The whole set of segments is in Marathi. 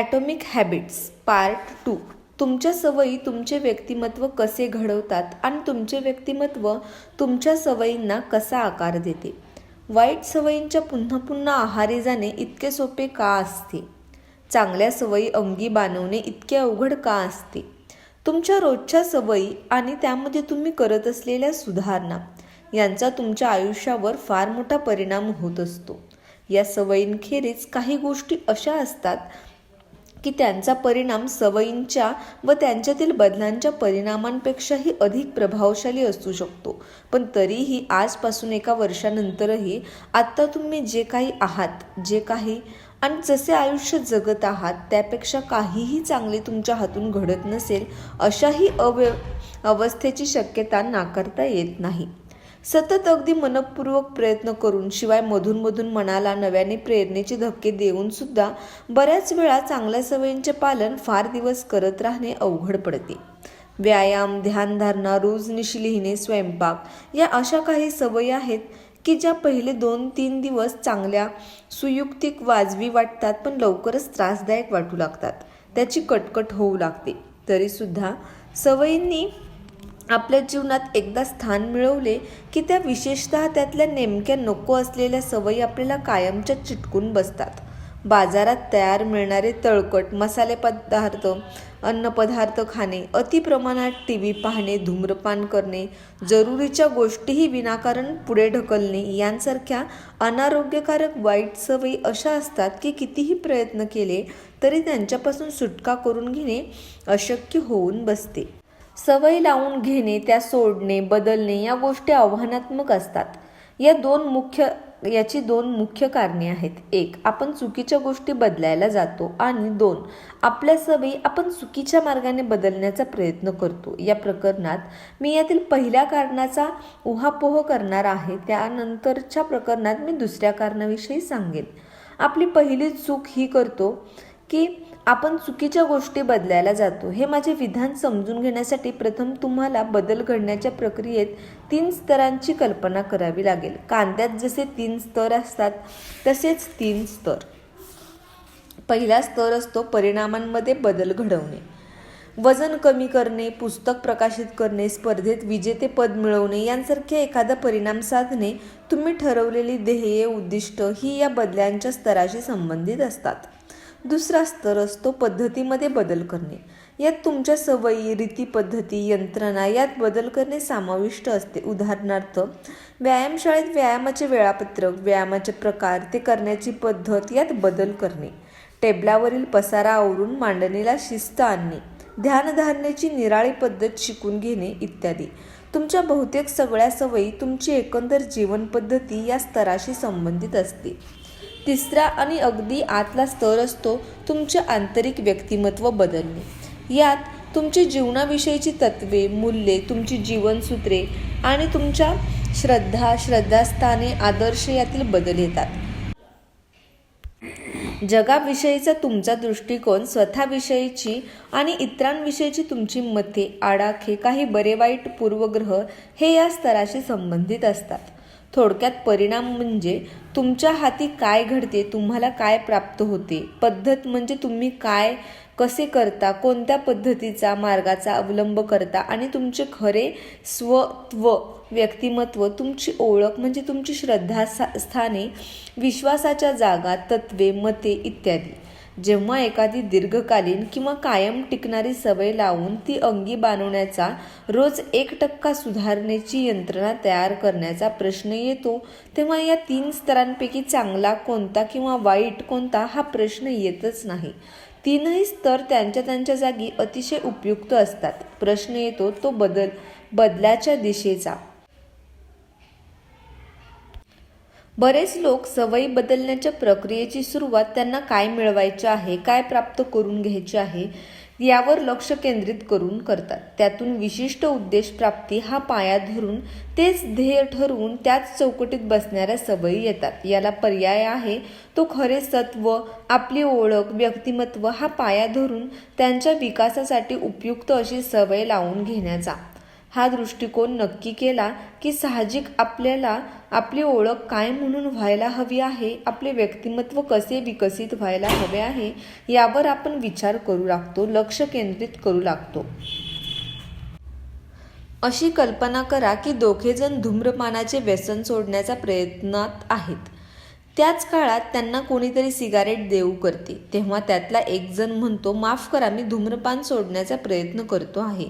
Atomic habits part 2. तुमच्या सवयी तुमचे व्यक्तिमत्व कसे घडवतात आणि तुमचे व्यक्तिमत्व तुमच्या सवयींना कसा आकार देते. वाईट सवयींच्या पुन्हा पुन्हा आहारी जाणे इतके सोपे का असते? चांगल्या सवयी अंगी बाणवणे इतके अवघड का असते? तुमच्या रोजच्या सवयी आणि त्यामध्ये तुम्ही करत असलेल्या सुधारणा यांचा तुमच्या आयुष्यावर फार मोठा परिणाम होत असतो. या सवयींखेरीज काही गोष्टी अशा असतात की त्यांचा परिणाम सवयींच्या व त्यांच्यातील बदलांच्या परिणामांपेक्षाही अधिक प्रभावशाली असू शकतो. पण तरीही आजपासून एका वर्षानंतरही आत्ता तुम्ही जे काही आहात, जे काही आणि जसे आयुष्य जगत आहात त्यापेक्षा काहीही चांगले तुमच्या हातून घडत नसेल अशाही अवस्थेची शक्यता नाकारता येत नाही. सतत अगदी मनपूर्वक प्रयत्न करून शिवाय मधून मनाला नव्याने प्रेरणेचे धक्के देऊन सुद्धा बऱ्याच वेळा चांगल्या सवयींचे पालन फार दिवस करत राहणे अवघड पडते. व्यायाम, ध्यानधारणा, रोजनिशी लिहिणे, स्वयंपाक या अशा काही सवयी आहेत की ज्या पहिले 2-3 दिवस चांगल्या, सुयुक्तिक, वाजवी वाटतात पण लवकरच त्रासदायक वाटू लागतात. त्याची कटकट होऊ लागते. तरीसुद्धा सवयींनी आपल्या जीवनात एकदा स्थान मिळवले की त्या विशेषतः त्यातल्या नेमक्या नको असलेल्या सवयी आपल्याला कायमच्या चिटकून बसतात. बाजारात तयार मिळणारे तळकट मसाले पदार्थ, अन्नपदार्थ खाणे, अतिप्रमाणात TV पाहणे, धूम्रपान करणे, जरुरीच्या गोष्टीही विनाकारण पुढे ढकलणे यांसारख्या अनारोग्यकारक वाईट सवयी अशा असतात की कितीही प्रयत्न केले तरी त्यांच्यापासून सुटका करून घेणे अशक्य होऊन बसते. सवय लावून घेणे, त्या सोडणे, बदलणे या गोष्टी आव्हानात्मक असतात. याची दोन मुख्य कारणे आहेत. 1. आपण चुकीच्या गोष्टी बदलायला जातो आणि 2. आपल्या सवयी आपण चुकीच्या मार्गाने बदलण्याचा प्रयत्न करतो. या प्रकरणात मी यातील पहिल्या कारणाचा उहापोह करणार आहे. त्यानंतरच्या प्रकरणात मी दुसऱ्या कारणाविषयी सांगेन. आपली पहिली चूक ही करतो की आपण चुकीच्या गोष्टी बदलायला जातो. हे माझे विधान समजून घेण्यासाठी प्रथम तुम्हाला बदल घडण्याच्या प्रक्रियेत 3 स्तरांची कल्पना करावी लागेल. कांद्यात जसे 3 स्तर असतात तसेच 3 स्तर. पहिला स्तर असतो परिणामांमध्ये बदल घडवणे. वजन कमी करणे, पुस्तक प्रकाशित करणे, स्पर्धेत विजेतेपद मिळवणे यांसारखे एखादा परिणाम साधणे. तुम्ही ठरवलेली ध्येये, उद्दिष्ट ही या बदलांच्या स्तराशी संबंधित असतात. दुसरा स्तर असतो पद्धतीमध्ये बदल करणे. यात तुमच्या सवयी, रीती, पद्धती, यंत्रणा यात बदल करणे समाविष्ट असते. उदाहरणार्थ, व्यायामशाळेत व्यायामाचे वेळापत्रक, व्यायामाचे प्रकार, ते करण्याची पद्धत यात बदल करणे. टेबलावरील पसारा आवरून मांडणीला शिस्त आणणे, ध्यानधारणेची निराळी पद्धत शिकून घेणे इत्यादी. तुमच्या बहुतेक सगळ्या सवयी तुमची एकंदर जीवनपद्धती या स्तराशी संबंधित असते. तिसरा आणि अगदी आतला स्तर असतो तुमचे आंतरिक व्यक्तिमत्व बदलणे. यात तुमची जीवनाविषयीची तत्त्वे, मूल्ये, तुमची जीवनसूत्रे आणि तुमच्या श्रद्धास्थाने, आदर्श यातील बदल येतात. जगाविषयीचा तुमचा दृष्टिकोन, स्वतःविषयीची आणि इतरांविषयीची तुमची मते, आडाखे, काही बरे वाईट पूर्वग्रह हे या स्तराशी संबंधित असतात. थोडक्यात परिणाम म्हणजे तुमच्या हाती काय घडते, तुम्हाला काय प्राप्त होते. पद्धत म्हणजे तुम्ही काय, कसे करता, कोणत्या पद्धतीचा, मार्गाचा अवलंब करता आणि तुमचे खरे स्वत्व, व्यक्तिमत्व. तुमची ओळख म्हणजे तुमची श्रद्धास्थाने, विश्वासाच्या जागा, तत्वे, मते इत्यादी. जेव्हा एखादी दीर्घकालीन किंवा कायम टिकणारी सवय लावून ती अंगी बाणवण्याचा, रोज 1% सुधारणेची यंत्रणा तयार करण्याचा प्रश्न येतो तेव्हा या 3 स्तरांपैकी चांगला कोणता किंवा वाईट कोणता हा प्रश्न येतच नाही. 3ही स्तर त्यांच्या जागी अतिशय उपयुक्त असतात. प्रश्न येतो तो बदलाच्या दिशेचा. बरेच लोक सवयी बदलण्याच्या प्रक्रियेची सुरुवात त्यांना काय मिळवायचे आहे, काय प्राप्त करून घ्यायचे आहे यावर लक्ष केंद्रित करून करतात. त्यातून विशिष्ट उद्देश प्राप्ती हा पाया धरून, तेच ध्येय ठरवून त्याच चौकटीत बसणाऱ्या सवयी येतात. याला पर्याय आहे तो खरे सत्व, आपली ओळख, व्यक्तिमत्व हा पाया धरून त्यांच्या विकासासाठी उपयुक्त अशी सवय लावून घेण्याचा. हा दृष्टिकोन नक्की केला की साहजिक आपल्याला आपली ओळख काय म्हणून व्हायला हवी आहे, आपले व्यक्तिमत्व कसे विकसित व्हायला हवे आहे यावर आपण विचार करू लागतो, लक्ष केंद्रित करू लागतो. अशी कल्पना करा की दोघेजण धूम्रपानाचे व्यसन सोडण्याच्या प्रयत्नात आहेत. त्याच काळात त्यांना कोणीतरी सिगारेट देऊ करते. तेव्हा त्यातला एक जण म्हणतो, माफ करा, मी धूम्रपान सोडण्याचा प्रयत्न करतो आहे.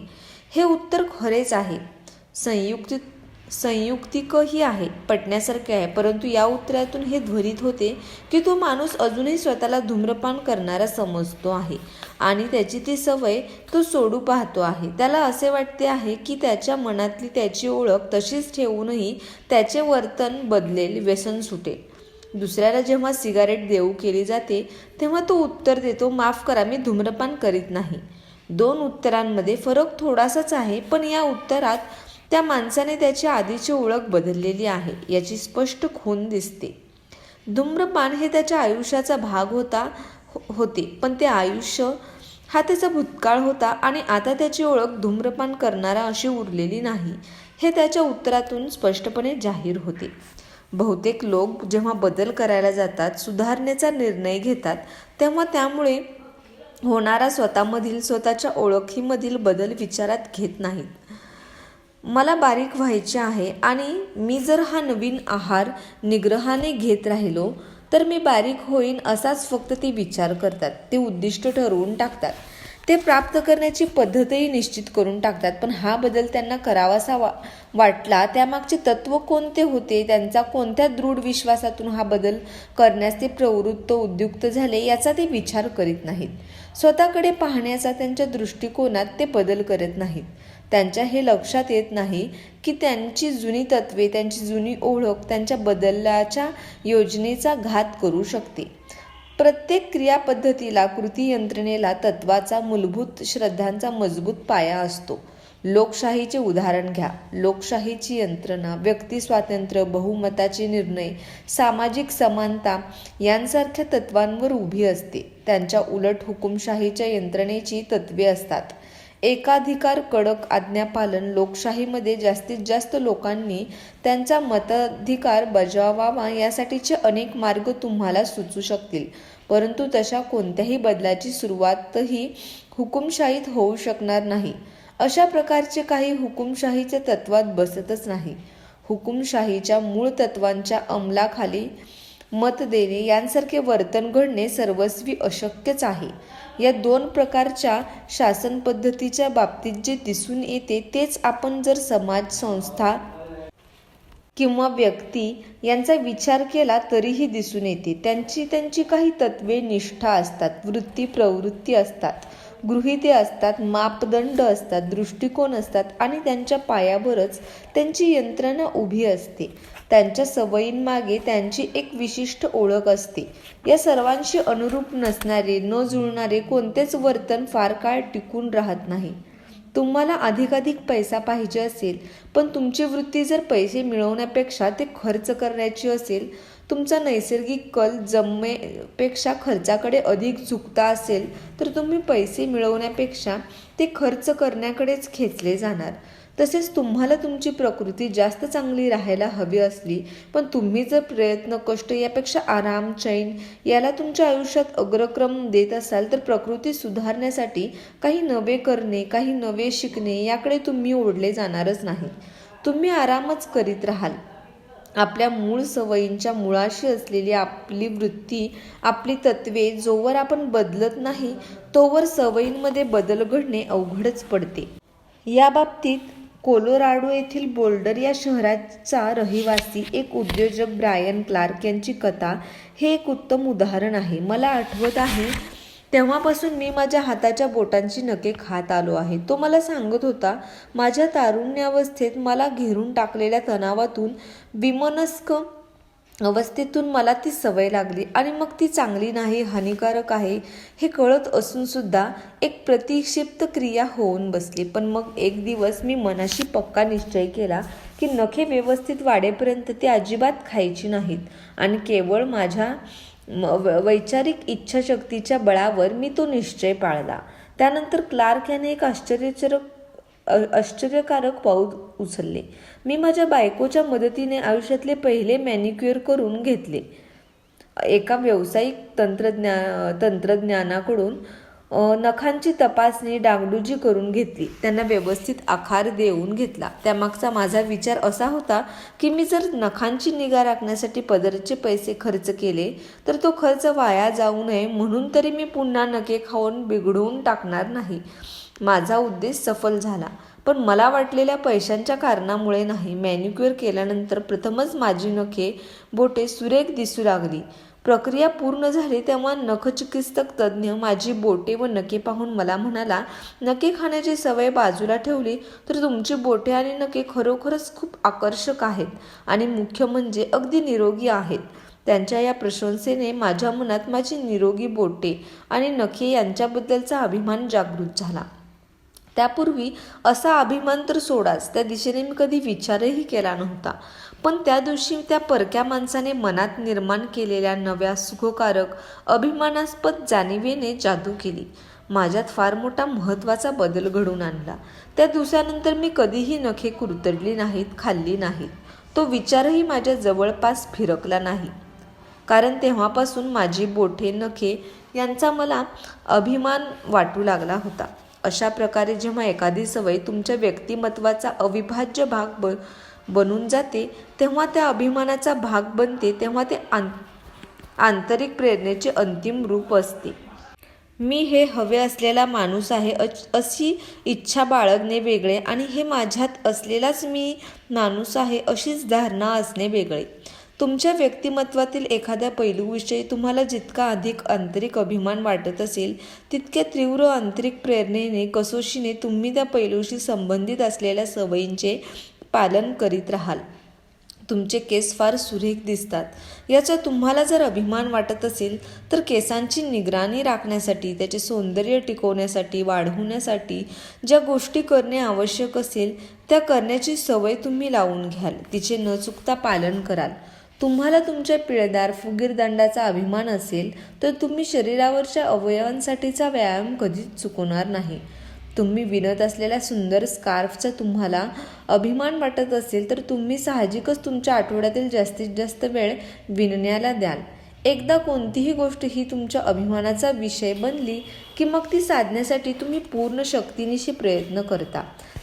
हे उत्तर खरेच आहे, संयुक्तिकही आहे, पटण्यासारखे आहे. परंतु या उत्तरातून हे ध्वनित होते की तो माणूस अजूनही स्वतःला धूम्रपान करणारा समजतो आहे आणि त्याची ती सवय तो सोडू पाहतो आहे. त्याला असे वाटते आहे की त्याच्या मनातली त्याची ओळख तशीच ठेवूनही त्याचे वर्तन बदलेल, व्यसन सुटेल. दुसऱ्याला जेव्हा सिगारेट देऊ केली जाते तेव्हा तो उत्तर देतो, माफ करा, मी धूम्रपान करीत नाही. दोन उत्तरांमध्ये फरक थोडासाच आहे, पण या उत्तरात त्या माणसाने त्याची आधीची ओळख बदललेली आहे याची स्पष्ट खूण दिसते. धूम्रपान हे त्याच्या आयुष्याचा भाग होते, पण ते आयुष्य हा त्याचा भूतकाळ होता आणि आता त्याची ओळख धूम्रपान करणारा अशी उरलेली नाही, हे त्याच्या उत्तरातून स्पष्टपणे जाहीर होते. बहुतेक लोक जेव्हा बदल करायला जातात, सुधारण्याचा निर्णय घेतात, तेव्हा त्यामुळे होणारा स्वतःच्या ओळखीमधील बदल विचारात घेत नाहीत. मला बारीक व्हायचे आहे आणि मी जर हा नवीन आहार निग्रहाने घेत राहिलो तर मी बारीक होईन असाच फक्त ते विचार करतात. ते उद्दिष्ट ठरवून टाकतात, ते प्राप्त करण्याची पद्धतही निश्चित करून टाकतात. पण हा बदल त्यांना करावासा वाटला त्यामागचे तत्व कोणते होते, त्यांचा कोणत्या दृढ विश्वासातून हा बदल करण्यास ते उद्युक्त झाले याचा ते विचार करीत नाहीत. स्वतःकडे पाहण्याचा त्यांच्या दृष्टिकोनात ते बदल करत नाहीत. त्यांच्या हे लक्षात येत नाही की त्यांची जुनी तत्वे, त्यांची जुनी ओळख त्यांच्या बदलाच्या योजनेचा घात करू शकते. प्रत्येक क्रियापद्धतीला, कृती यंत्रणेला तत्वाचा, मूलभूत श्रद्धांचा मजबूत पाया असतो. लोकशाहीचे उदाहरण घ्या. लोकशाहीची यंत्रणा व्यक्ती स्वातंत्र्य, बहुमताचे निर्णय, सामाजिक समानता यांसारख्या तत्वांवर उभी असते. त्यांच्या उलट हुकुमशाहीच्या यंत्रणेची तत्वे असतात. एकाधिकार, कडक आज्ञापालन. लोकशाहीमध्ये जास्तीत जास्त लोकांनी त्यांचा मताधिकार बजावावा यासाठीचे अनेक मार्ग तुम्हाला सुचू शकतील, परंतु तशा कोणत्याही बदलाची सुरुवातही हुकुमशाहीत होऊ शकणार नाही. अशा प्रकारचे काही हुकुमशाहीच्या तत्वात बसतच नाही. हुकुमशाहीच्या मूळ तत्वांच्या अंमलाखाली मत देणे यांसारखे वर्तन घडणे सर्वस्वी अशक्यच आहे. या दोन प्रकारच्या शासन पद्धतीच्या बाबतीत जे दिसून येते तेच आपण जर समाज, संस्था किंवा व्यक्ती यांचा विचार केला तरीही दिसून येते. त्यांची काही तत्वे, निष्ठा असतात, वृत्ती, प्रवृत्ती असतात, गृहीते असतात, मापदंड असतात, दृष्टिकोन असतात आणि त्यांच्या पायावरच त्यांची यंत्रणा उभी असते. त्यांच्या सवयींमागे त्यांची एक विशिष्ट ओळख असते. या सर्वांशी अनुरूप नसणारे, न जुळणारे कोणतेच वर्तन फार काळ टिकून राहत नाही. तुम्हाला अधिकाधिक पैसा पाहिजे असेल, पण तुमची वृत्ती जर पैसे मिळवण्यापेक्षा ते खर्च करण्याची असेल, तुमचा नैसर्गिक कल जमेपेक्षा खर्चाकडे अधिक झुकता असेल, तर तुम्ही पैसे मिळवण्यापेक्षा ते खर्च करण्याकडेच खेचले जाणार. तसेच तुम्हाला तुमची प्रकृती जास्त चांगली राहायला हवी असली, पण तुम्ही जर प्रयत्न, कष्ट यापेक्षा आराम, चैन याला तुमच्या आयुष्यात अग्रक्रम देत असाल, तर प्रकृती सुधारण्यासाठी काही नवे करणे, काही नवे शिकणे याकडे तुम्ही ओढले जाणारच नाही. तुम्ही आरामच करीत राहाल. आपल्या मूळ सवयींच्या मुळाशी असलेली आपली वृत्ती, आपली तत्वे जोवर आपण बदलत नाही तोवर सवयींमध्ये बदल घडणे अवघडच पडते. या बाबतीत कोलोराडो येथील बोल्डर या शहराचा रहिवासी एक उद्योजक ब्रायन क्लार्क यांची कथा हे एक उत्तम उदाहरण आहे. मला आठवत आहे तेव्हापासून मी माझ्या हाताच्या बोटांची नखे खात आलो आहे. तो मला सांगत होता, माझ्या तारुण्यावस्थेत मला घेरून टाकलेल्या तणावातून, विमनस्क अवस्थेतून मला ती सवय लागली आणि मग ती चांगली नाही, हानिकारक आहे हे कळत असून सुद्धा एक प्रतिक्षिप्त क्रिया होऊन बसली. पण मग एक दिवस मी मनाशी पक्का निश्चय केला की नखे व्यवस्थित वाढेपर्यंत ती अजिबात खायची नाहीत आणि केवळ माझ्या वैचारिक इच्छाशक्तीच्या बळावर मी तो निश्चय पाळला. त्यानंतर क्लार्क याने एक आश्चर्यकारक पाऊल उचलले. मी माझ्या बायकोच्या मदतीने आयुष्यातले पहिले मॅनिक्युअर करून घेतले. एका व्यावसायिक तंत्रज्ञानाकडून नखांची तपासणी डागडुजी करून घेतली. त्यांना व्यवस्थित आकार देऊन घेतला. त्यामागचा माझा विचार असा होता की मी जर नखांची निगा राखण्यासाठी पदरचे पैसे खर्च केले तर तो खर्च वाया जाऊ नये म्हणून तरी मी पुन्हा नखे खाऊन बिघडवून टाकणार नाही. माझा उद्देश सफल झाला, पण मला वाटलेल्या पैशांच्या कारणामुळे नाही. मॅनिक्युअर केल्यानंतर प्रथमच माझी नखे बोटे सुरेख दिसू लागली. प्रक्रिया पूर्ण झाली तेव्हा नखचिकित्सक तज्ज्ञ माझी बोटे व नखे पाहून मला म्हणाला, नखे खाण्याची सवय बाजूला ठेवली तर तुमची बोटे आणि नखे खरोखरच खूप आकर्षक आहेत आणि मुख्य म्हणजे अगदी निरोगी आहेत. त्यांच्या या प्रशंसेने माझ्या मनात माझी निरोगी बोटे आणि नखे यांच्याबद्दलचा अभिमान जागृत झाला. त्यापूर्वी असा अभिमान तर सोडाच, त्या दिशेने मी कधी विचारही केला नव्हता. पण त्या दिवशी त्या परक्या माणसाने मनात निर्माण केलेल्या नव्या सुखकारक अभिमानास्पद जाणिवेने जादू केली. माझ्यात फार मोठा महत्त्वाचा बदल घडवून आणला. त्या दिवसानंतर मी कधीही नखे कुरतडली नाहीत, खाल्ली नाहीत. तो विचारही माझ्या जवळपास फिरकला नाही, कारण तेव्हापासून माझी बोटे नखे यांचा मला अभिमान वाटू लागला होता. अशा प्रकारे जेव्हा एखादी सवय तुमच्या व्यक्तिमत्वाचा अविभाज्य भाग बनून जाते तेव्हा त्या अभिमानाचा भाग बनते, तेव्हा ते आंतरिक प्रेरणेचे अंतिम रूप असते. मी हे हवे असलेला माणूस आहे अशी इच्छा बाळगणे वेगळे आणि हे माझ्यात असलेलाच मी माणूस आहे अशीच धारणा असणे वेगळे. तुमच्या व्यक्तिमत्वातील एखाद्या पैलूविषयी तुम्हाला जितका अधिक आंतरिक अभिमान वाटत असेल तितक्या तीव्र आंतरिक प्रेरणेने कसोशीने तुम्ही त्या पैलूशी संबंधित असलेल्या सवयींचे पालन करीत राहाल. तुमचे केस फार सुरेख दिसतात याचा तुम्हाला जर अभिमान वाटत असेल तर केसांची निगराणी राखण्यासाठी, त्याचे सौंदर्य टिकवण्यासाठी, वाढवण्यासाठी ज्या गोष्टी करणे आवश्यक असेल त्या करण्याची सवय तुम्ही लावून घ्याल, तिचे न चुकता पालन कराल. तुम्हाला तुमच्या पिळदार फुगीर दंडाचा अभिमान असेल तर तुम्ही शरीरावरच्या अवयवांसाठीचा व्यायाम कधीच चुकवणार नाही. तुम्ही विणत असलेल्या सुंदर स्कार्फचा तुम्हाला अभिमान वाटत असेल तर तुम्ही साहजिकच तुमच्या आठवड्यातील जास्तीत जास्त वेळ विणण्याला द्याल. एकदा कोणतीही गोष्ट ही तुमच्या अभिमानाचा विषय बनली की मग ती साधण्यासाठी तुम्ही पूर्ण शक्तीनिशी प्रयत्न करता,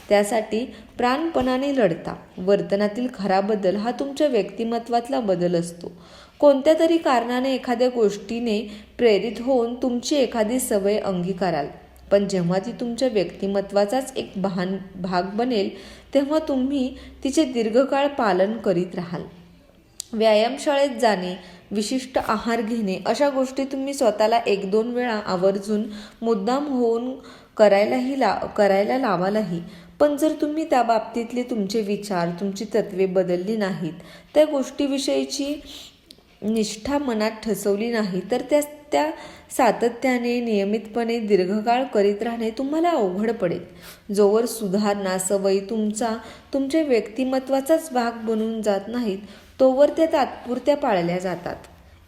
त्यासाठी प्राणपणाने लढता. वर्तनातील खरा बदल हा तुमच्या व्यक्तिमत्वातला बदल असतो. कोणत्या तरी कारणाने एखाद्या गोष्टीने प्रेरित होऊन तुमची एखादी सवय अंगीकाराल, पण जेव्हा ती तुमच्या व्यक्तिमत्वाचाच एक भाग बनेल तेव्हा तुम्ही तिचे दीर्घकाळ पालन करीत राहाल. व्यायामशाळेत जाणे, विशिष्ट आहार घेणे अशा गोष्टी तुम्ही स्वतःला 1-2 वेळा आवर्जून मुद्दाम होऊन करायला लावालही. पण जर तुम्ही त्या बाबतीतले तुमचे विचार, तुमची तत्त्वे बदलली नाहीत, त्या गोष्टीविषयीची निष्ठा मनात ठसवली नाही तर त्या सातत्याने नियमितपणे दीर्घकाळ करीत राहणे तुम्हाला अवघड पडेल. जोवर सुधारणा सवयी तुमच्या व्यक्तिमत्वाचाच भाग बनून जात नाहीत तोवर त्या तात्पुरत्या पाळल्या जातात.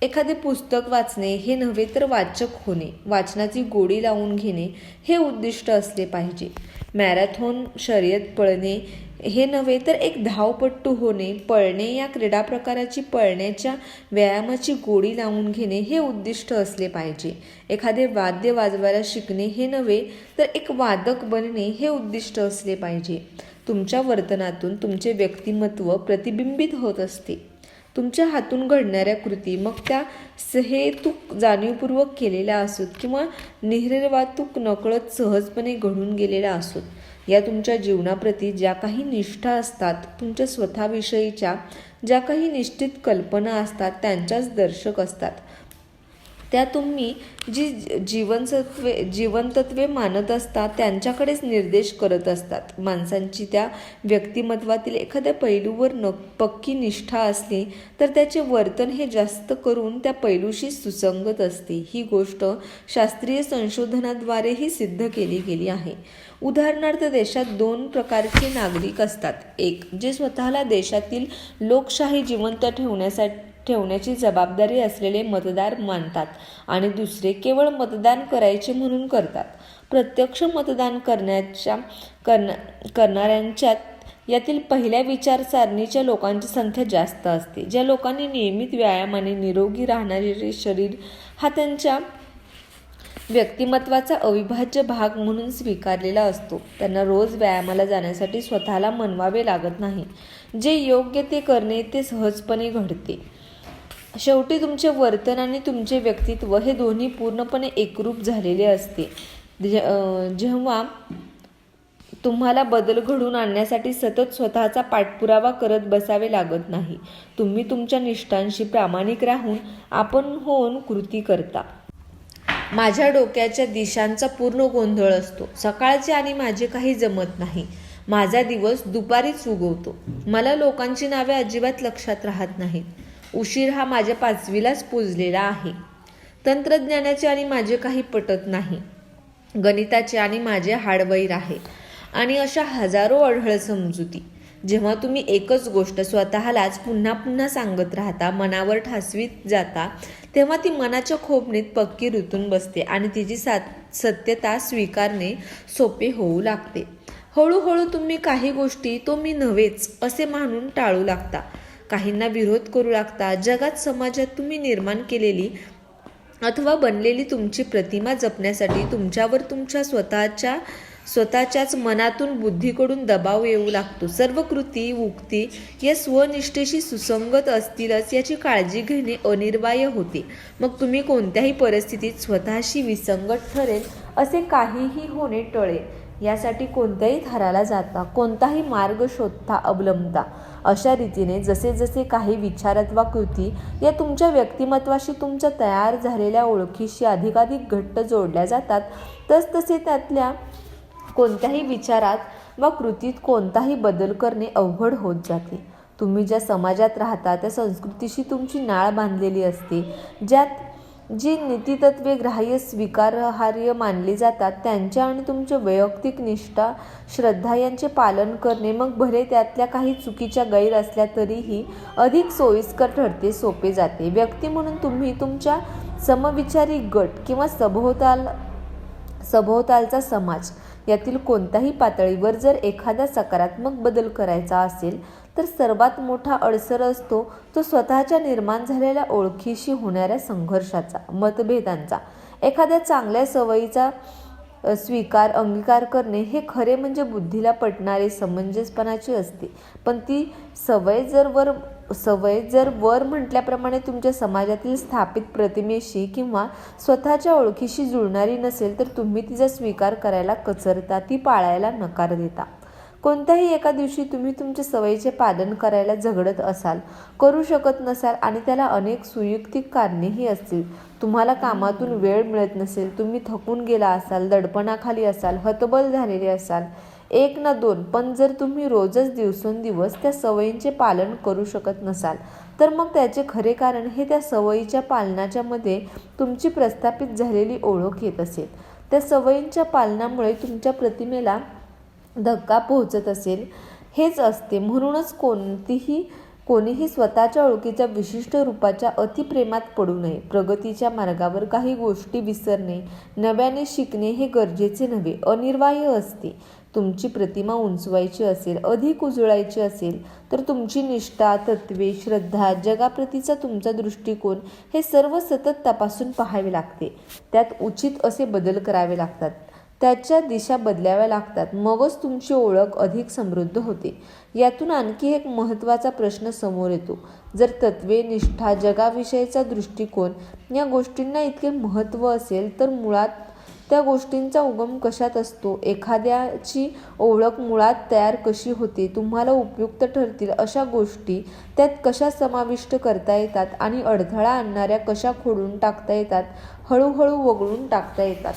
एखादे पुस्तक वाचणे हे नव्हे तर वाचक होणे, वाचनाची गोडी लावून घेणे हे उद्दिष्ट असले पाहिजे. मॅरेथॉन शर्यत पळणे हे नव्हे तर एक धावपट्टू होणे, पळणे या क्रीडा प्रकाराची पळण्याच्या व्यायामाची गोडी लावून घेणे हे उद्दिष्ट असले पाहिजे. एखादे वाद्य वाजवायला शिकणे हे नव्हे तर एक वादक बनणे हे उद्दिष्ट असले पाहिजे. तुमच्या वर्तनातून तुमचे व्यक्तिमत्व प्रतिबिंबित होत असते. तुमच्या हातून घडणाऱ्या कृती मग त्या सहेतुक जाणीवपूर्वक केलेल्या असोत किंवा निर्वातूक नकळत सहजपणे घडून गेलेल्या असोत, या तुमच्या जीवनाप्रती ज्या काही निष्ठा असतात, तुमच्या स्वतःविषयीच्या ज्या काही निश्चित कल्पना असतात त्यांच्याच दर्शक असतात. त्या तुम्ही जी जीवनतत्वे मानत असतात त्यांच्याकडेच निर्देश करत असतात. माणसांची त्या व्यक्तिमत्वातील एखाद्या पैलूवर पक्की निष्ठा असली तर त्याचे वर्तन हे जास्त करून त्या पैलूशी सुसंगत असते. ही गोष्ट शास्त्रीय संशोधनाद्वारेही सिद्ध केली गेली आहे. उदाहरणार्थ, देशात 2 प्रकारचे नागरिक असतात. एक, जे स्वतःला देशातील लोकशाही जिवंत ठेवण्याची जबाबदारी असलेले मतदार मानतात आणि दुसरे केवळ मतदान करायचे म्हणून करतात. प्रत्यक्ष मतदान करणाऱ्यांच्यात यातील पहिल्या विचारसरणीच्या लोकांची संख्या जास्त असते. ज्या लोकांनी नियमित व्यायामाने निरोगी राहणारे शरीर हा त्यांच्या व्यक्तिमत्वाचा अविभाज्य भाग म्हणून स्वीकारलेला असतो, त्यांना रोज व्यायामाला जाण्यासाठी स्वतःला मनवावे लागत नाही. जे योग्य ते करणे ते सहजपणे घडते. शेवटी तुमचे वर्तन आणि तुमचे व्यक्तित्व हे दोन्ही पूर्णपणे एकरूप झालेले असते. जेव्हा तुम्हाला बदल घडवून आणण्यासाठी सतत स्वतःचा पाठपुरावा करत बसावे लागत नाही. तुम्ही तुमच्या निष्ठांशी प्रामाणिक राहून आपण होऊन कृती करता. माझ्या डोक्याच्या दिशांचा पूर्ण गोंधळ असतो. सकाळचे आणि माझे काही जमत नाही. माझा दिवस दुपारीच उगवतो. मला लोकांची नावे अजिबात लक्षात राहत नाहीत. उशीर हा माझ्या 5वीलाच पुजलेला आहे. तंत्रज्ञानाचे आणि माझे काही पटत नाही. गणिताचे आणि माझे हाडवैर आहे. आणि अशा हजारो अढळ समजुती. जेव्हा तुम्ही एकच गोष्ट स्वतःलाच पुन्हा पुन्हा सांगत राहता, मनावर ठासवीत जाता, तेव्हा ती मनाच्या खोबणीत पक्की रुतून बसते आणि तिची सत्यता स्वीकारणे सोपे होऊ लागते. हळूहळू तुम्ही काही गोष्टी तो मी नव्हेच असे मानून टाळू लागता. काहींना विरोध करू लागता. जगात, समाजात तुम्ही निर्माण केलेली अथवा बनलेली तुमची प्रतिमा जपण्यासाठी तुमच्यावर तुमच्या स्वतःच्याच मनातून, बुद्धीकडून दबाव येऊ लागतो. सर्व कृती, उक्ती या स्वनिष्ठेशी सुसंगत असतीलच याची काळजी घेणे अनिवार्य होते. मग तुम्ही कोणत्याही परिस्थितीत स्वतःशी विसंगत ठरेल असे काहीही होणे टळेल यासाठी कोणत्याही थराला जाता, कोणताही मार्ग शोधता, अवलंबता. अशा रीतीने जसे जसे काही विचार अथवा कृती या तुमच्या व्यक्तिमत्वाशी, तुमच्या तयार झालेल्या ओळखीशी अधिकाधिक घट्ट जोडल्या जातात, तसतसे त्यातल्या कोणत्याही विचारात वा कृतीत कोणताही बदल करणे अवघड होत जाते. तुम्ही ज्या समाजात राहता त्या संस्कृतीशी तुमची नाळ बांधलेली असते. ज्यात जी नीतितत्वे ग्राह्य, स्वीकारार्ह मानली जातात त्यांच्या आणि तुमचे वैयक्तिक निष्ठा, श्रद्धा यांचे पालन करणे मग भले त्यातल्या काही चुकीच्या गैर असल्या तरीही अधिक सोयीस्कर ठरते, सोपे जाते. व्यक्ती म्हणून तुम्ही तुमच्या समविचारी गट किंवा सभोवतालचा समाज यातील कोणत्याही पातळीवर जर एखादा सकारात्मक बदल करायचा असेल तर सर्वात मोठा अडसर असतो तो स्वतःच्या निर्माण झालेल्या ओळखीशी होणाऱ्या संघर्षाचा, मतभेदांचा. एखाद्या चांगल्या सवयीचा अंगीकार करणे हे खरे म्हणजे बुद्धीला पटणारे समंजसपणाचे असते. पण ती सवय जर वर म्हटल्याप्रमाणे तुमच्या समाजातील स्थापित प्रतिमेशी किंवा स्वतःच्या ओळखीशी जुळणारी नसेल तर तुम्ही तिचा स्वीकार करायला कचरता, ती पाळायला नकार देता. कोणत्याही एका दिवशी तुम्ही तुमच्या सवयीचे पालन करायला झगडत असाल, करू शकत नसाल आणि त्याला अनेक सुयुक्तिक कारणेही असतील. तुम्हाला कामातून वेळ मिळत नसेल, तुम्ही थकून गेला असाल, दडपणाखाली असाल, हतबल झालेले असाल, एक ना दोन, पण जर तुम्ही रोजच दिवसेंदिवस त्या सवयींचे पालन करू शकत नसाल तर मग त्याचे खरे कारण हे त्या सवयीच्या पालनाच्या मध्ये तुमची प्रस्थापित झालेली ओळख येत असेल. त्या सवयींच्या पालनामुळे तुमच्या प्रतिमेला धक्का पोहोचत असेल हेच असते. म्हणूनच कोणीही स्वतःच्या ओळखीच्या विशिष्ट रूपाच्या अतिप्रेमात पडू नये. प्रगतीच्या मार्गावर काही गोष्टी विसरणे, नव्याने शिकणे हे गरजेचे नव्हे, अनिवार्य असते. तुमची प्रतिमा उंचवायची असेल, अधिक उजळायची असेल तर तुमची निष्ठा, तत्त्वे, श्रद्धा, जगाप्रतीचा तुमचा दृष्टिकोन हे सर्व सतत तपासून पाहावे लागते. त्यात उचित असे बदल करावे लागतात, त्याच्या दिशा बदलाव्या लागतात. मगच तुमची ओळख अधिक समृद्ध होते. यातून आणखी एक महत्त्वाचा प्रश्न समोर येतो. जर तत्त्वे, निष्ठा, जगाविषयीचा दृष्टिकोन या गोष्टींना इतके महत्त्व असेल तर मुळात त्या गोष्टींचा उगम कशात असतो? एखाद्याची ओळख मुळात तयार कशी होते? तुम्हाला उपयुक्त ठरतील अशा गोष्टी त्यात कशा समाविष्ट करता येतात आणि अडथळा आणणाऱ्या कशा खोडून टाकता येतात, हळूहळू वगळून टाकता येतात.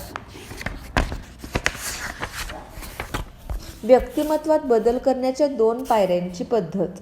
व्यक्तिमत्वात बदल करण्याच्या 2 पायऱ्यांची पद्धत.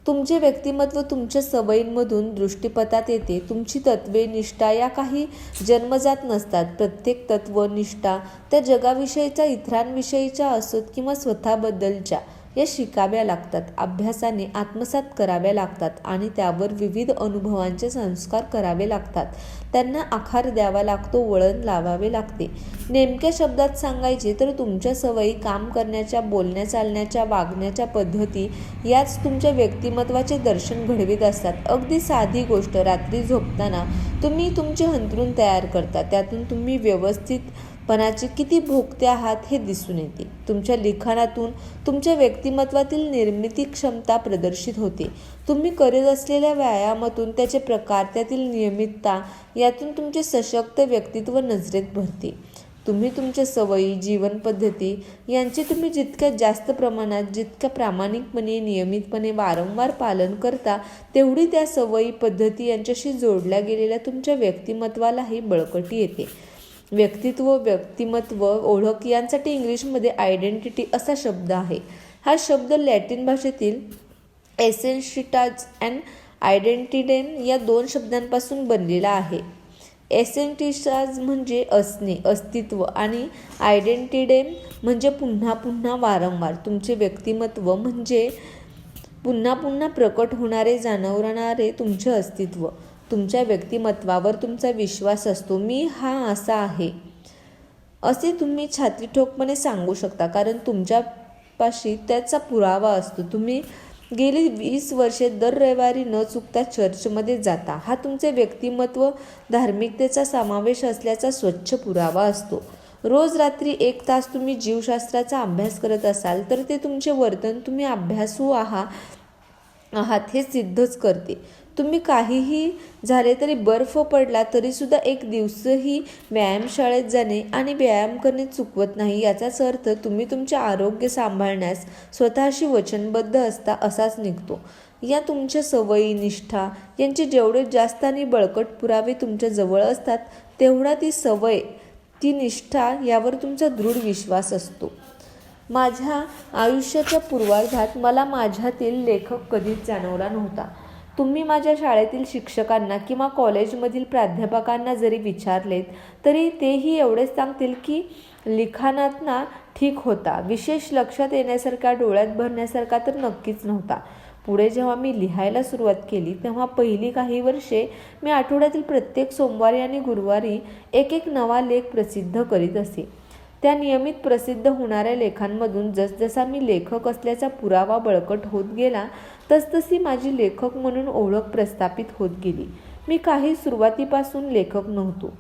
तुमचे व्यक्तिमत्व तुमच्या सवयींमधून दृष्टीपथात येते. तुमची तत्त्वे, निष्ठा या काही जन्मजात नसतात. प्रत्येक तत्त्व, निष्ठा त्या जगाविषयीच्या, इतरांविषयीच्या असोत किंवा स्वतःबद्दलच्या, या शिकाव्या लागतात, अभ्यासाने आत्मसात कराव्या लागतात आणि त्यावर विविध अनुभवांचे संस्कार करावे लागतात. त्यांना आकार द्यावा लागतो, वळण लावावे लागते. नेमक्या शब्दात सांगायचे तर तुमच्या सवयी, काम करण्याच्या, बोलण्या चालण्याच्या, वागण्याच्या पद्धती याच तुमच्या व्यक्तिमत्वाचे दर्शन घडवीत असतात. अगदी साधी गोष्ट, रात्री झोपताना तुम्ही तुमचे अंथरूण तयार करता, त्यातून तुम्ही व्यवस्थितपणाचे किती भोगते आहात हे दिसून येते. तुमच्या लिखाणातून तुमच्या व्यक्तिमत्वातील निर्मिती क्षमता प्रदर्शित होते. तुम्ही करत असलेल्या व्यायामातून त्याचे प्रकार, त्यातील नियमितता यातून तुमचे सशक्त व्यक्तित्व नजरेत भरते. तुम्ही तुमच्या सवयी, जीवनपद्धती यांचे तुम्ही जितक्या जास्त प्रमाणात, जितक्या प्रामाणिकपणे, नियमितपणे, वारंवार पालन करता, तेवढी त्या सवयी, पद्धती यांच्याशी जोडल्या गेलेल्या तुमच्या व्यक्तिमत्वालाही बळकटी येते. व्यक्तित्व, व्यक्तिमत्व, ओळख यांसाठी इंग्लिशमध्ये आयडेंटिटी असा शब्द आहे. हा शब्द लॅटिन भाषेतील एसेन्शिटाज अँड आयडेंटिडेन या 2 शब्दांपासून बनलेला आहे. एसेन्टिशाज म्हणजे असणे, अस्तित्व आणि आयडेंटिडेम म्हणजे पुन्हा पुन्हा, वारंवार. तुमचे व्यक्तिमत्व म्हणजे पुन्हा पुन्हा प्रकट होणारे, जाणवणारे तुमचे अस्तित्व. तुमच्या व्यक्तिमत्वावर तुमचा विश्वास असतो. मी हा असा आहे असे तुम्ही छातीठोकपणे सांगू शकता, कारण तुमच्यापाशी त्याचा पुरावा असतो. तुम्ही गेली 20 वर्षे दर रविवारी न चुकता चर्चमध्ये जाता. हा तुमचे व्यक्तिमत्व, धार्मिकतेचा समावेश असल्याचा स्वच्छ पुरावा असतो. रोज रात्री 1 तास तुम्ही जीवशास्त्राचा अभ्यास करत असाल तर ते तुमचे वर्तन, तुम्ही अभ्यासू आहात हे सिद्धच करते. तुम्ही काहीही झाले तरी, बर्फ पडला तरीसुद्धा एक दिवसही व्यायामशाळेत जाणे आणि व्यायाम करणे चुकवत नाही. याचाच अर्थ तुम्ही तुमचे आरोग्य सांभाळण्यास स्वतःशी वचनबद्ध असता असाच निघतो. या तुमच्या सवयी, निष्ठा यांचे जेवढे जास्त आणि बळकट पुरावे तुमच्या जवळ असतात, तेवढा ती सवय, ती निष्ठा यावर तुमचा दृढ विश्वास असतो. माझ्या आयुष्याच्या पूर्वार्धात मला माझ्यातील लेखक कधीच जाणवला नव्हता. तुम्ही माझ्या शाळेतील शिक्षकांना किंवा कॉलेजमधील प्राध्यापकांना जरी विचारलेत तरी तेही एवढेच सांगतील की लिखाणातना ठीक होता. विशेष लक्षात येण्यासारखा, डोळ्यात भरण्यासारखा तर नक्कीच नव्हता. पुढे जेव्हा मी लिहायला सुरुवात केली तेव्हा पहिली काही वर्षे मी आठवड्यातील प्रत्येक सोमवारी आणि गुरुवारी एक नवा लेख प्रसिद्ध करीत असे. त्या नियमित प्रसिद्ध होणाऱ्या लेखांमधून जसजसा मी लेखक असल्याचा पुरावा बळकट होत गेला, तसतशी माझी लेखक म्हणून ओळख प्रस्थापित होत गेली. मी काही सुरुवातीपासून लेखक नव्हतो.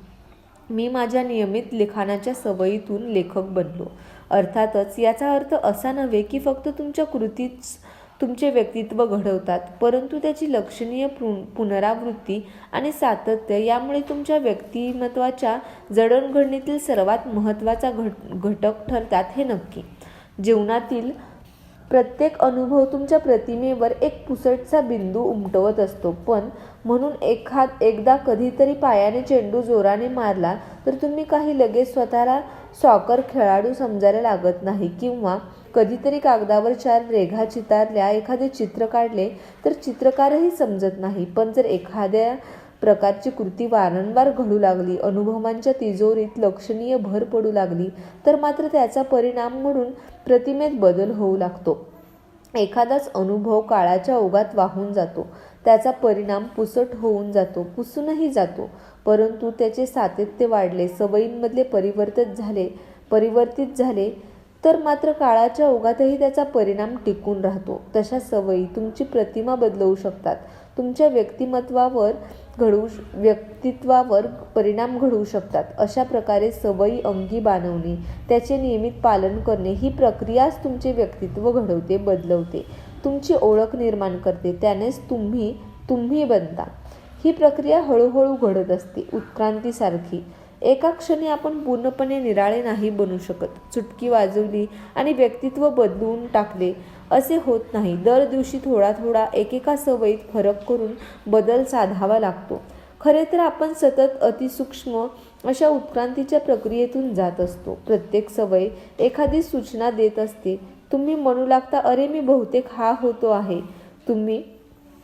मी माझ्या नियमित लिखाणाच्या सवयीतून लेखक बनलो. अर्थातच याचा अर्थ असा नव्हे की फक्त तुमच्या कृतीच तुमचे व्यक्तित्व घडवतात, परंतु त्याची लक्षणीय पुनरावृत्ती आणि सातत्य यामुळे तुमच्या व्यक्तिमत्वाच्या जडणघडणीतील सर्वात महत्त्वाचा घटक ठरतात हे नक्की. जीवनातील प्रत्येक अनुभव तुमच्या प्रतिमेवर एक पुसटचा बिंदू उमटवत असतो, पण म्हणून एकदा कधीतरी पायाने चेंडू जोराने मारला तर तुम्ही काही लगेच स्वतःला सॉकर खेळाडू समजायला लागत नाही, किंवा कधीतरी कागदावर 4 रेघा चितारल्या, एखादे चित्र काढले तर चित्रकारही समजत नाही. पण जर एखाद्या प्रकारची कृती वारंवार घडू लागली, अनुभवांच्या तिजोरीत लक्षणीय भर पडू लागली, तर मात्र त्याचा परिणाम म्हणून प्रतिमेत बदल होऊ लागतो. एखादाच अनुभव काळाच्या ओघात वाहून जातो, त्याचा परिणाम पुसट होऊन जातो, पुसूनही जातो, परंतु त्याचे सातत्य वाढले, सवयींमधले परिवर्तित झाले तर मात्र काळाच्या ओघातही त्याचा परिणाम टिकून राहतो. तशा सवयी तुमची प्रतिमा बदलवू शकतात, तुमच्या व्यक्तित्वावर परिणाम घडवू शकतात. अशा प्रकारे सवयी अंगी बाणवणे, त्याचे नियमित पालन करणे ही प्रक्रियाच तुमचे व्यक्तित्व घडवते, बदलवते, तुमची ओळख निर्माण करते, त्यानेच तुम्ही बनता. ही प्रक्रिया हळूहळू घडत असते, उत्क्रांतीसारखी. एका क्षणी आपण पूर्णपणे निराळे नाही बनू शकत. चुटकी वाजवली आणि व्यक्तित्व बदलून टाकले असे होत नाही. दर दिवशी थोडा थोडा एकेका सवयीत फरक करून बदल साधावा लागतो. खरे तर आपण सतत अतिसूक्ष्म अशा उत्क्रांतीच्या प्रक्रियेतून जात असतो. प्रत्येक सवय एखादी सूचना देत असते. तुम्ही म्हणू लागता, अरे मी बहुतेक हा होतो आहे. तुम्ही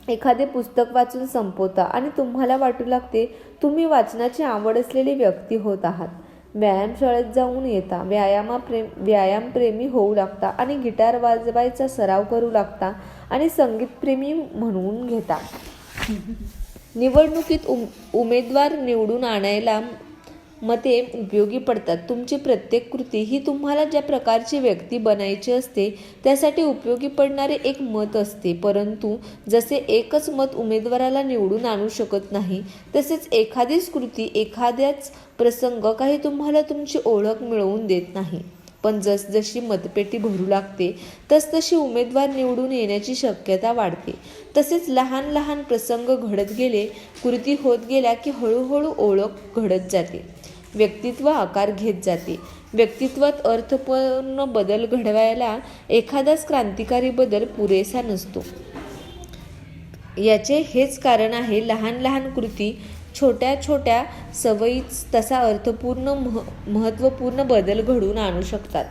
एखादे पुस्तक वाचून संपवता आणि तुम्हाला वाटू लागते तुम्ही वाचनाची आवड असलेली व्यक्ती होत आहात. व्यायामशाळेत जाऊन येता, व्यायामप्रेमी होऊ लागता आणि गिटार वाजवायचा सराव करू लागता आणि संगीतप्रेमी म्हणून घेता. निवडणुकीत उमेदवार निवडून आणायला मते उपयोगी पडतात. तुमची प्रत्येक कृती ही तुम्हाला ज्या प्रकारची व्यक्ती बनायची असते त्यासाठी उपयोगी पडणारे एक मत असते. परंतु जसे एकच मत उमेदवाराला निवडून आणू शकत नाही, तसेच एखादीच कृती, एखाद्याच प्रसंग काही तुम्हाला तुमची ओळख मिळवून देत नाही. पण जसजशी मतपेटी भरू लागते तसतशी उमेदवार निवडून येण्याची शक्यता वाढते. तसेच लहान लहान प्रसंग घडत गेले, कृती होत गेल्या की हळूहळू ओळख घडत जाते, व्यक्तित्व आकार घेत जाते. व्यक्तित्वात अर्थपूर्ण बदल घडवायला एखादाच क्रांतिकारी बदल पुरेसा नसतो. याचे हेच कारण आहे, लहान लहान कृती, छोट्या छोट्या सवयीच तसा अर्थपूर्ण महत्त्वपूर्ण बदल घडवून आणू शकतात,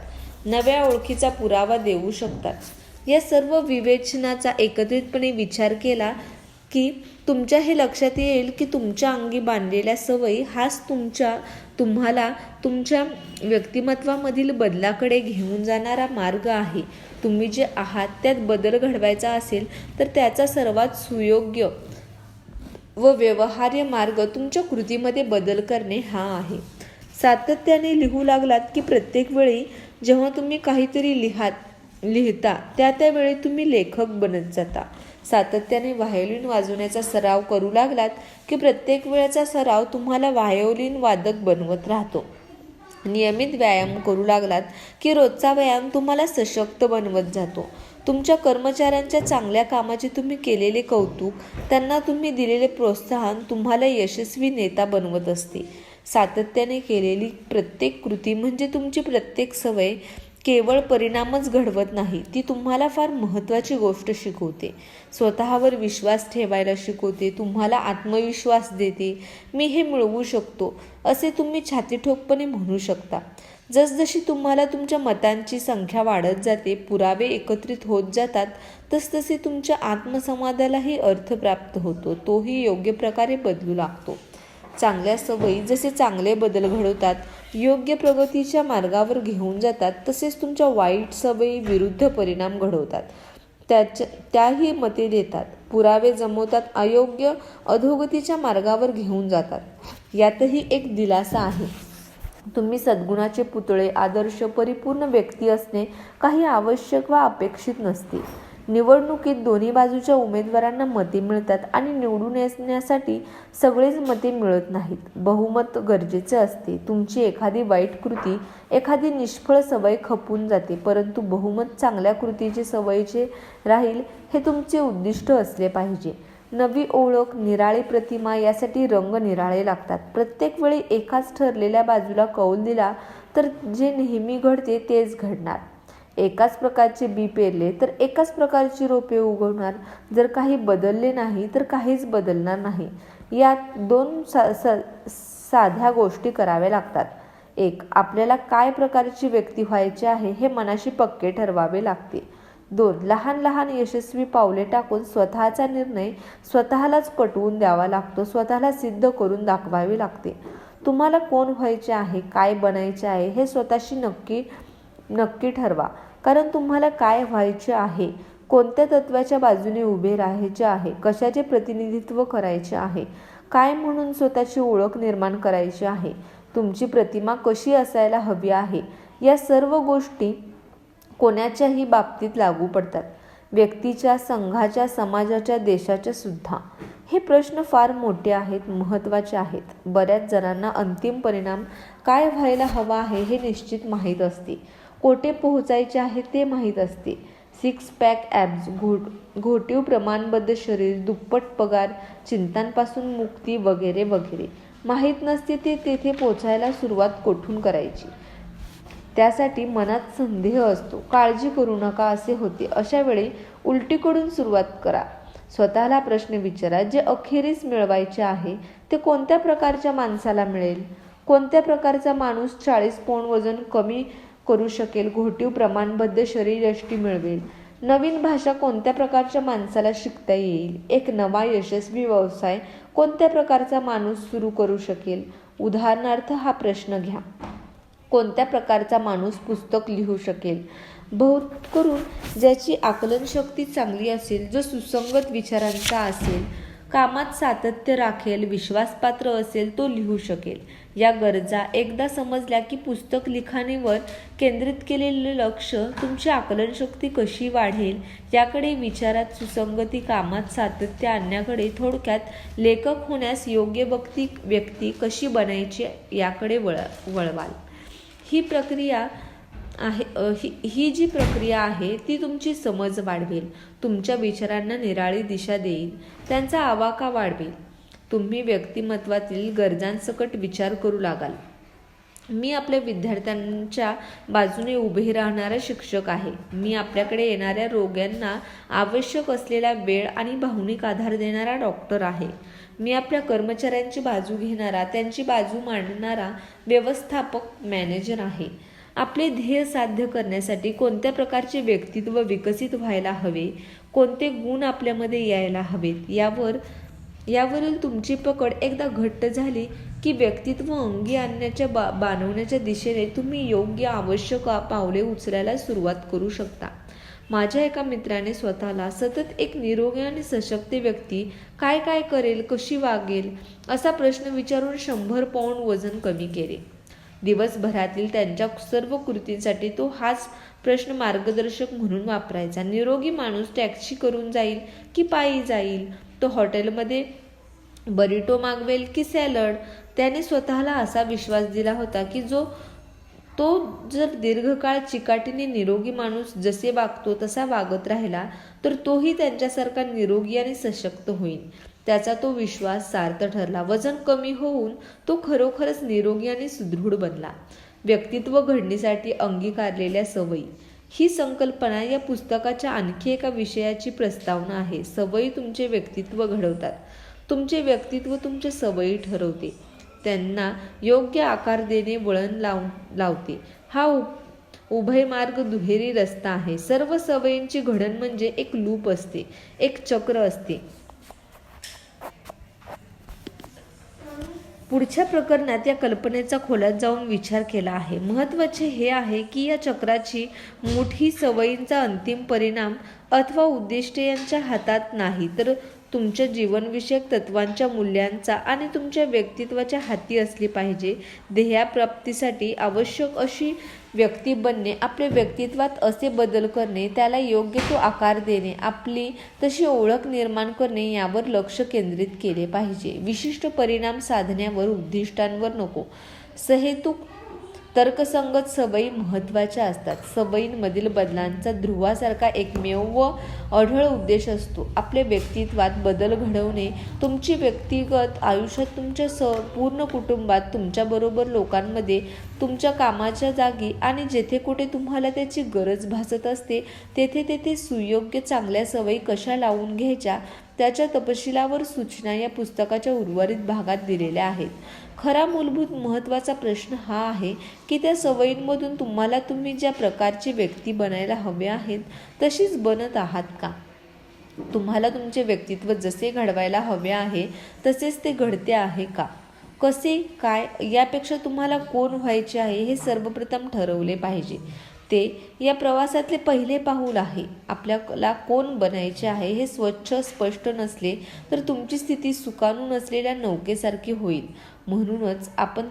नव्या ओळखीचा पुरावा देऊ शकतात. या सर्व विवेचनाचा एकत्रितपणे विचार केला की तुमच्या हे लक्षात येईल की तुमच्या अंगी बांधलेल्या सवयी हाच तुम्हाला तुमच्या व्यक्तिमत्वामधील बदलाकडे घेऊन जाणारा मार्ग आहे. तुम्ही जे आहात त्यात बदल घडवायचा असेल तर त्याचा सर्वात सुयोग्य व व्यवहार्य मार्ग तुमच्या कृतीमध्ये बदल करणे हा आहे. सातत्याने लिहू लागलात की प्रत्येक वेळी जेव्हा तुम्ही काहीतरी लिहिता त्यावेळी तुम्ही लेखक बनत जाता. सातत्याने व्हायोलिन वाजवण्याचा सराव करू लागलात की प्रत्येक वेळेचा सराव तुम्हाला व्हायोलिन वादक बनवत राहतो. नियमित व्यायाम करू लागलात की रोजचा व्यायाम तुम्हाला सशक्त बनवत जातो. तुमच्या कर्मचाऱ्यांच्या चांगल्या कामाचे तुम्ही केलेले कौतुक, त्यांना तुम्ही दिलेले प्रोत्साहन तुम्हाला यशस्वी नेता बनवत असते. सातत्याने केलेली प्रत्येक कृती म्हणजे तुमची प्रत्येक सवय केवळ परिणामच घडवत नाही, ती तुम्हाला फार महत्त्वाची गोष्ट शिकवते. स्वतःवर विश्वास ठेवायला शिकवते, तुम्हाला आत्मविश्वास देते. मी हे मिळवू शकतो असे तुम्ही छातीठोकपणे म्हणू शकता. जसजशी तुम्हाला तुमच्या मतांची संख्या वाढत जाते, पुरावे एकत्रित होत जातात, तसतसे तुमच्या आत्मसंवादालाही अर्थ प्राप्त होतो, तोही योग्य प्रकारे बदलू लागतो. चांगल्या सवयी जसे चांगले बदल घडवतात, योग्य प्रगतीच्या मार्गावर घेऊन जातात, तसेच तुमच्या वाईट सवयी विरुद्ध परिणाम घडवतात, त्याही मते देतात, पुरावे जमवतात, अयोग्य अधोगतीच्या मार्गावर घेऊन जातात. यातही एक दिलासा आहे. तुम्ही सद्गुणाचे पुतळे, आदर्श, परिपूर्ण व्यक्ती असणे काही आवश्यक वा अपेक्षित नसते. निवडणुकीत दोन्ही बाजूच्या उमेदवारांना मते मिळतात आणि निवडून येण्यासाठी सगळेच मते मिळत नाहीत. बहुमत गरजेचे असते. तुमची एखादी वाईट कृती, एखादी निष्फळ सवय खपून जाते, परंतु बहुमत चांगल्या कृतीचे, सवयीचे राहील हे तुमचे उद्दिष्ट असले पाहिजे. नवी ओळख, निराळी प्रतिमा यासाठी रंग निराळे लागतात. प्रत्येक वेळी एकाच ठरलेल्या बाजूला कौल दिला तर जे नेहमी घडते तेच घडणार. एकाच प्रकारचे बी पेरले तर एकाच प्रकारची रोपे उगवणार. जर काही बदलले नाही तर काहीच बदलणार नाही. यात दोन साध्या गोष्टी कराव्या लागतात. एक, आपल्याला काय प्रकारची व्यक्ती व्हायची आहे हे मनाशी पक्के ठरवावे लागते. 2, लहान लहान यशस्वी पावले टाकून स्वतःचा निर्णय स्वतःलाच पटवून द्यावा लागतो, स्वतःला सिद्ध करून दाखवावे लागते. तुम्हाला कोण व्हायचे आहे, काय बनायचे आहे हे स्वतःशी नक्की ठरवा. कारण तुम्हाला काय व्हायचे आहे, कोणत्या तत्वाच्या बाजूने उभे राहायचे आहे, कशाचे प्रतिनिधित्व करायचे आहे, काय म्हणून स्वतःची ओळख निर्माण करायची आहे, तुमची प्रतिमा कशी असायला हवी आहे, या सर्व गोष्टी कोणाच्याही बाबतीत लागू पडतात. व्यक्तीच्या, संघाच्या, समाजाच्या, देशाच्या सुद्धा. हे प्रश्न फार मोठे आहेत, महत्त्वाचे आहेत. बऱ्याच जणांना अंतिम परिणाम काय व्हायला हवा आहे हे निश्चित माहीत असते. कोठे पोहोचायचे आहे ते माहीत असते. 6 पॅक ॲब्स, घोटीव प्रमाणबद्ध शरीर, दुप्पट पगार, चिंतांपासून मुक्ती वगैरे वगैरे. माहीत नसते ते तेथे पोचायला सुरुवात कोठून करायची. त्यासाठी मनात संदेह असतो. काळजी करू नका असे होते. अशा वेळी उलटीकडून सुरुवात करा. स्वतःला प्रश्न विचारा, जे अखेरीस मिळवायचे आहे ते कोणत्या प्रकारच्या माणसाला मिळेल? कोणत्या प्रकारचा माणूस 40 पौंड वजन कमी करू शकेल, घोटीव प्रमाणबद्ध शरीरयष्टी मिळवेल? नवीन भाषा कोणत्या प्रकारच्या माणसाला शिकता येईल? एक नवा यशस्वी व्यवसाय कोणत्या प्रकारचा माणूस सुरू करू शकेल? उदाहरणार्थ हा प्रश्न घ्या. कोणत्या प्रकारचा माणूस पुस्तक लिहू शकेल? बहुत करून ज्याची आकलनशक्ती चांगली असेल, जो सुसंगत विचारांचा असेल, कामात सातत्य राखेल, विश्वासपात्र असेल, तो लिहू शकेल. या गरजा एकदा समजल्या की पुस्तक लिखाणीवर केंद्रित केलेले लक्ष तुमची आकलनशक्ती कशी वाढेल याकडे, विचारात सुसंगती, कामात सातत्य आणण्याकडे, थोडक्यात लेखक होण्यास योग्य व्यक्ती कशी बनायची याकडे वळवाल. ही प्रक्रिया ही जी प्रक्रिया आहे ती तुमची समज वाढवेल, तुमच्या विचारांना निराळी दिशा देईल, त्यांचा आवाका वाढवेल. तुम्ही व्यक्तिमत्वातील गरजांसकट विचार करू लागाल. मी आपल्या विद्यार्थ्यांच्या बाजूने उभे राहणारा शिक्षक आहे. मी आपल्याकडे येणाऱ्या रोग्यांना आवश्यक असलेला वेळ आणि भावनिक आधार देणारा डॉक्टर आहे. मी आपल्या कर्मचाऱ्यांची बाजू घेणारा, त्यांची बाजू मांडणारा व्यवस्थापक, मॅनेजर आहे. आपले ध्येय साध्य करण्यासाठी कोणत्या प्रकारचे व्यक्तित्व विकसित व्हायला हवे, कोणते गुण आपल्यामध्ये यायला हवेत, यावरील तुमची पकड एकदा घट्ट झाली की व्यक्तित्व अंगी आणण्याच्या बनवण्याच्या दिशेने तुम्ही योग्य आवश्यक पावले उचलायला सुरुवात करू शकता. माझ्या एका मित्राने स्वतःला सतत एक निरोगी आणि सशक्त व्यक्ती काय काय करेल, कशी वागेल असा प्रश्न विचारून 100 पौंड वजन कमी केले. दिवसभरातील त्यांच्या सर्व कृतींसाठी तो हाच प्रश्न मार्गदर्शक म्हणून वापरायचा. निरोगी माणूस टॅक्सी करून जाईल की पायी जाईल, तो हॉटेलमध्ये बरिटो मागवेल की सॅलड. त्याने स्वतःला असा विश्वास दिला होता की तो जर दीर्घकाळ चिकाटीने निरोगी माणूस जसे वागतो तसा वागत राहिला तर तोही त्यांच्यासारखा निरोगी आणि सशक्त होईल. त्याचा तो विश्वास सार्थ ठरला. वजन कमी होऊन तो खरोखरच निरोगी आणि सुदृढ बनला. व्यक्तित्व घडणीसाठी अंगीकारलेल्या सवयी ही संकल्पना या पुस्तकाच्या आणखी एका विषयाची प्रस्तावना आहे. सवयी तुमचे व्यक्तित्व घडवतात. तुमचे व्यक्तित्व तुमच्या सवयी ठरवते, त्यांना योग्य आकार देणे वळण लावते. हा उभयमार्ग दुहेरी रस्ता आहे. सर्व सवयींची घडण म्हणजे एक लूप असते, एक चक्र असते. पुढच्या प्रकरणात या कल्पनेचा खोलात जाऊन विचार केला आहे. महत्त्वाचे हे आहे की या चक्राची मूठ ही सवयींचा अंतिम परिणाम अथवा उद्दिष्टे यांच्या हातात नाही, तर तुमच्या जीवनविषयक तत्वांच्या, मूल्यांचा आणि तुमच्या व्यक्तित्वाच्या हाती असली पाहिजे. ध्येयप्राप्तीसाठी आवश्यक अशी व्यक्ती बनणे, आपल्या व्यक्तित्वात असे बदल करणे, त्याला योग्य तो आकार देणे, आपली तशी ओळख निर्माण करणे यावर लक्ष केंद्रित केले पाहिजे. विशिष्ट परिणाम साधण्यावर, उद्दिष्टांवर नको. सहेतुक तर्कसंगत सवयी महत्त्वाच्या असतात. सवयींमधील बदलांचा ध्रुवासारखा एकमेव व अढळ उद्देश असतो आपल्या व्यक्तित्वात बदल घडवणे. तुमची व्यक्तिगत आयुष्यात, तुमच्या पूर्ण कुटुंबात, तुमच्याबरोबर लोकांमध्ये, तुमच्या कामाच्या जागी आणि जेथे कुठे तुम्हाला त्याची गरज भासत असते तेथे सुयोग्य चांगल्या सवयी कशा लावून घ्यायच्या त्याच्या तपशिलावर सूचना या पुस्तकाच्या उर्वरित भागात दिलेल्या आहेत. खरा मूलभूत महत्त्वाचा प्रश्न हा आहे की त्या सवयींमधून तुम्ही ज्या प्रकारची व्यक्ती बनायला हवे आहेत तशीच बनत आहात का? तुम्हाला तुमचे व्यक्तित्व जसे घडवायला हवे आहे तसेच ते घडते आहे का? कसे, काय, यापेक्षा तुम्हाला कोण व्हायचे आहे हे सर्वप्रथम ठरवले पाहिजे. ते या प्रवासातले पहिले पाऊल आहे. आपल्याला कोण बनायचे आहे हे स्वच्छ स्पष्ट नसले तर तुमची स्थिती सुकाणू नसलेल्या नौकेसारखी होईल. म्हणूनच आपण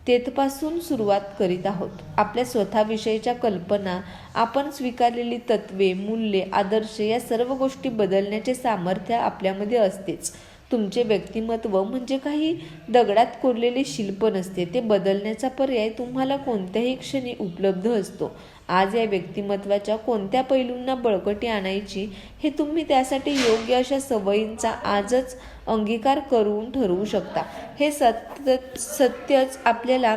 तेथपासून सुरुवात करीत आहोत. आपल्या स्वतःविषयीच्या कल्पना, आपण स्वीकारलेली तत्त्वे, मूल्ये, आदर्श या सर्व गोष्टी बदलण्याचे सामर्थ्य आपल्यामध्ये असतेच. तुमचे व्यक्तिमत्व म्हणजे काही दगडात कोरलेले शिल्प नसते. ते बदलण्याचा पर्याय तुम्हाला कोणत्याही क्षणी उपलब्ध असतो. आज या व्यक्तिमत्वाच्या कोणत्या पैलूंना बळकटी आणायची हे तुम्ही त्यासाठी योग्य अशा सवयींचा आजच अंगीकार करून ठरवू शकता. हे सत्यच आपल्याला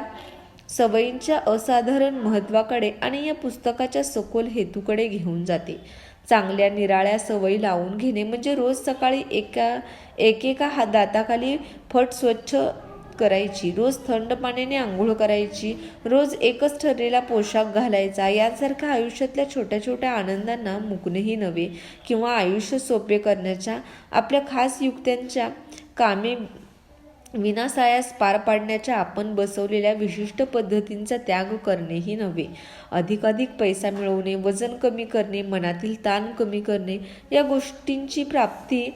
सवयींच्या असाधारण महत्त्वाकडे आणि या पुस्तकाच्या सखोल हेतूकडे घेऊन जाते. चांगल्या निराळ्या सवयी लावून घेणे म्हणजे रोज सकाळी एकेका दाताखाली फट स्वच्छ करायची, रोज थंड पाण्याने आंघोळ करायची, रोज एकच ठरलेला पोशाख घालायचा, यासारख्या आयुष्यातल्या छोट्या छोट्या आनंदांना मुकणंही नव्हे किंवा आयुष्य सोपे करण्याच्या आपल्या खास युक्त्यांच्या कामे विनासायास पार पाडण्याच्या आपण बसवलेल्या विशिष्ट पद्धतींचा त्याग करणेही नव्हे. अधिकाधिक पैसा मिळवणे, वजन कमी करणे, मनातील ताण कमी करणे या गोष्टींची प्राप्ती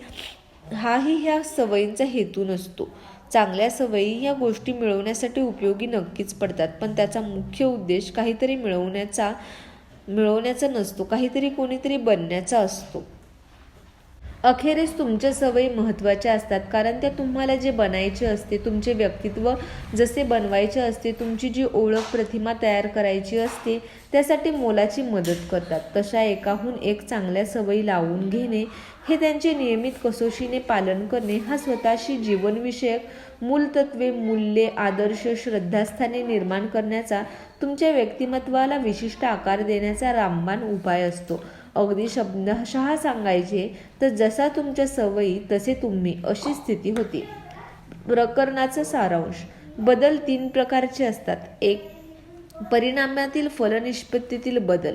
हाही ह्या सवयींचा हेतू नसतो. चांगल्या सवयी या गोष्टी मिळवण्यासाठी उपयोगी नक्कीच पडतात, पण त्याचा मुख्य उद्देश काहीतरी मिळवण्याचा नसतो, काहीतरी कोणीतरी बनण्याचा असतो. अखेरीस तुमच्या सवयी महत्त्वाच्या असतात, कारण त्या तुम्हाला जे बनायचे असते, तुमचे व्यक्तित्व जसे बनवायचे असते, तुमची जी ओळख प्रतिमा तयार करायची असते त्यासाठी मोलाची मदत करतात. तशा एकाहून एक चांगल्या सवयी लावून घेणे, हे त्यांचे नियमित कसोशीने पालन करणे हा स्वतःशी जीवनविषयक मूलतत्वे, मूल्ये, आदर्श, श्रद्धास्थाने निर्माण करण्याचा, तुमच्या व्यक्तिमत्वाला विशिष्ट आकार देण्याचा रामबाण उपाय असतो. अगदी शब्दशः सांगायचे तर जसा तुमच्या सवयी तसे तुम्ही, अशी स्थिती होती. प्रकरणाचा सारांश. बदल 3 प्रकारचे असतात. 1. परिणामातील फलनिष्पत्तीतील बदल.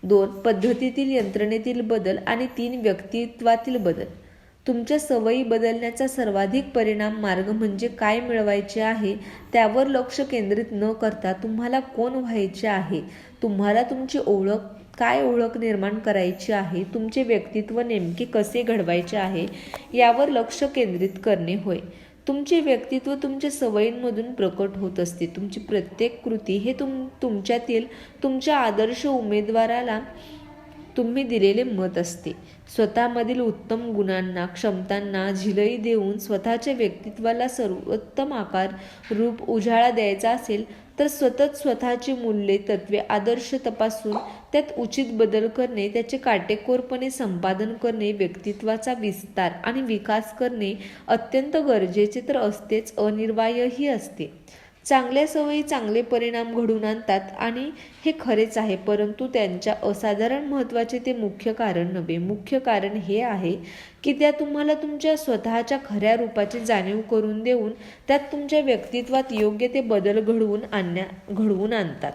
2. पद्धतीतील यंत्रणेतील बदल. आणि 3. व्यक्तित्वातील बदल. तुमच्या सवयी बदलण्याचा सर्वाधिक परिणाम मार्ग म्हणजे काय मिळवायचे आहे त्यावर लक्ष केंद्रित न करता तुम्हाला कोण व्हायचे आहे, तुम्हाला तुमची काय ओळख निर्माण करायची आहे, तुमचे व्यक्तित्व नेमके कसे घडवायचे आहे यावर लक्ष केंद्रित करणे होय. तुमचे व्यक्तित्व तुमच्या सवयींमधून प्रकट होत असते. तुमची प्रत्येक कृती हे तुमच्यातील तुमच्या आदर्श उमेदवाराला तुम्ही दिलेले मत असते. स्वतःमधील उत्तम गुणांना, क्षमतांना झिलई देऊन स्वतःच्या व्यक्तित्वाला सर्वोत्तम आकार, रूप, उजाळा द्यायचा असेल तर सतत स्वतःची मूल्ये, तत्त्वे, आदर्श तपासून त्यात उचित बदल करणे, त्याचे काटेकोरपणे संपादन करणे, व्यक्तित्वाचा विस्तार आणि विकास करणे अत्यंत गरजेचे तर असतेच, अनिवार्यही असते. चांगल्या सवयी चांगले परिणाम घडवून आणतात आणि हे खरेच आहे, परंतु त्यांच्या असाधारण महत्त्वाचे ते मुख्य कारण नव्हे. मुख्य कारण हे आहे की त्या तुम्हाला तुमच्या स्वतःच्या खऱ्या रूपाची जाणीव करून देऊन त्यात तुमच्या व्यक्तित्वात योग्य ते बदल घडवून आणतात.